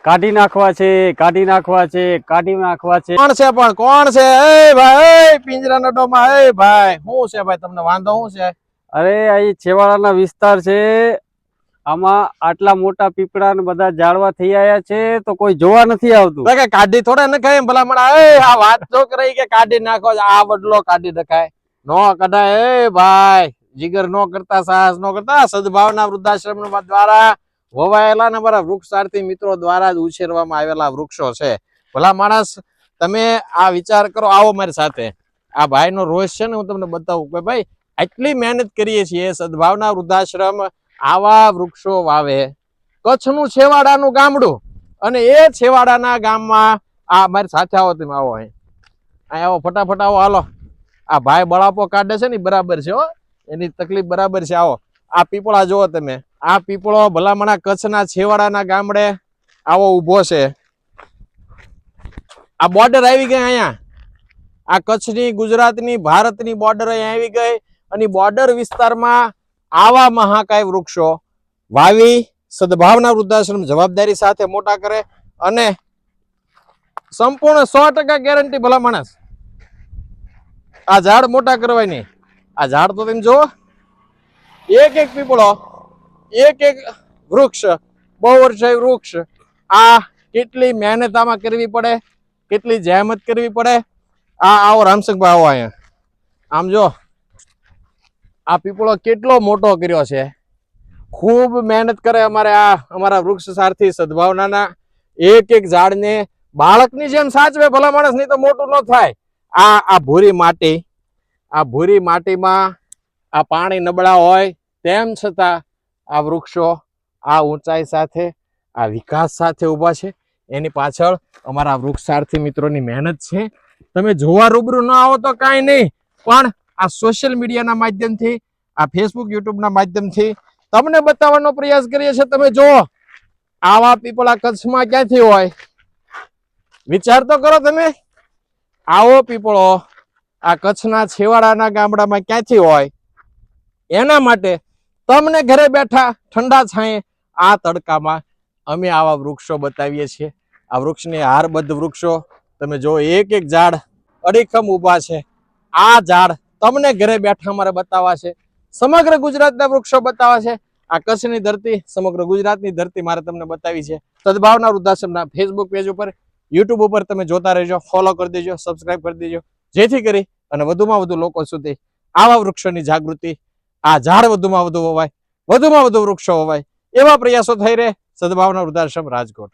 કાઢી નાખવા છે, કાઢી નાખવા છે, કાઢી નાખવા છે. કોણ છે પણ કોણ છે? એ ભાઈ પિંજરા નડોમાં, એ ભાઈ શું છે ભાઈ, તમને વાંધો શું છે? અરે અહીં છેવાડાના વિસ્તાર છે, આમાં આટલા મોટા પીપળા ને બધા ઝાડવા થઈ આયા છે તો કોઈ જોવા નથી આવતું. કે કાઢી થોડા ન ખાય ભલામણ. આ વાત તો કરી કે કાઢી નાખો, આ વડલો કાઢી નખાય? નો કઢાય. એ ભાઈ જીગર નો કરતા, સાહસ નો કરતા. સદભાવના વૃદ્ધાશ્રમ દ્વારા વવાયેલા ને મારા વૃક્ષાર્થી મિત્રો દ્વારા જ ઉછેરવામાં આવેલા વૃક્ષો છે. ભલા માણસ, તમે આ વિચાર કરો, આવો મારી સાથે. આ ભાઈ નો રોષ છે ને હું તમને બતાવું કે ભાઈ આટલી મહેનત કરીએ છીએ. સદભાવના વૃદ્ધાશ્રમ આવા વૃક્ષો વાવે. કચ્છનું છેવાડાનું ગામડું, અને એ છેવાડાના ગામમાં આ મારી સાથે આવો, તમે આવો અહીં આવો, ફટાફટ આવો, હાલો. આ ભાઈ બળાપો કાઢે છે ને બરાબર છે હો, એની તકલીફ બરાબર છે. આવો, આ પીપળા જુઓ તમે. આ પીપળો ભલામણા કચ્છના છેવાડાના ગામડે આવો ઊભો છે. આ બોર્ડર આવી ગઈ અહીંયા. આ કચ્છની, ગુજરાતની, ભારતની બોર્ડર અહીંયા આવી ગઈ, અને બોર્ડર વિસ્તારમાં આવા મહાકાય વૃક્ષો વાવી સદભાવના વૃદ્ધાશ્રમ જવાબદારી સાથે મોટા કરે, અને સંપૂર્ણ 100% ગેરંટી. ભલા માણસ, આ ઝાડ મોટા કરવાની. આ ઝાડ તો તમે જુઓ, એક એક પીપળો, એક એક વૃક્ષ, બહુ વર્ષાય વૃક્ષ. આ કેટલી મહેનત આમાં કરવી પડે, કેટલી જહેમત કરવી પડે. આવો રામસંગભાઈ, આવો અહીંયા. આમ જો, આ પીપળો કેટલો મોટો કર્યો છે. ખૂબ મહેનત કરે અમારા વૃક્ષ સારથી સદભાવનાના. એક એક ઝાડને બાળકની જેમ સાચવે ભલા માણસ, નહીં તો મોટું ન થાય. આ ભૂરી માટી, આ ભૂરી માટીમાં આ પાણી નબળા હોય તેમ છતાં આ વૃક્ષો આ ઊંચાઈ સાથે, આ વિકાસ સાથે ઊભા છે. એની પાછળ અમારા વૃક્ષાર્થી મિત્રોની મહેનત છે. તમે જોવા રૂબરૂ ન આવો તો કાંઈ નહીં, પણ આ સોશિયલ મીડિયાના માધ્યમથી, આ ફેસબુક, યુટ્યુબના માધ્યમથી તમને બતાવવાનો પ્રયાસ કરીએ છીએ. તમે જુઓ, આવા પીપળા કચ્છમાં ક્યાંથી હોય? વિચાર તો કરો તમે. આવો પીપળો આ કચ્છના છેવાડાના ગામડામાં ક્યાંથી હોય? એના માટે તમને ઘરે બેઠા ઠંડા છાંયે આ તડકામાં અમે આવા વૃક્ષો બતાવીએ છીએ. આ વૃક્ષની હારબદ્ધ વૃક્ષો તમે જો, એક એક ઝાડ અડીખમ ઊભા છે. આ ઝાડ તમને ઘરે બેઠા અમારે બતાવવા છે. સમગ્ર ગુજરાતના વૃક્ષો બતાવવા છે. આ કચ્છની ધરતી, સમગ્ર ગુજરાતની ધરતી મારે તમને બતાવી છે. સદભાવના વૃદ્ધાશ્રમના ફેસબુક પેજ ઉપર, યુટ્યુબ ઉપર તમે જોતા રહેજો, ફોલો કરી દેજો, સબસ્ક્રાઇબ કરી દેજો, જેથી કરી અને વધુમાં વધુ લોકો સુધી આવા વૃક્ષોની જાગૃતિ, આ ઝાડ વધુમાં વધુ વવાય, વધુમાં વધુ વૃક્ષો વવાય, એવા પ્રયાસો થઈ રહે. સદભાવના વૃદ્ધાશ્રમ, રાજકોટ.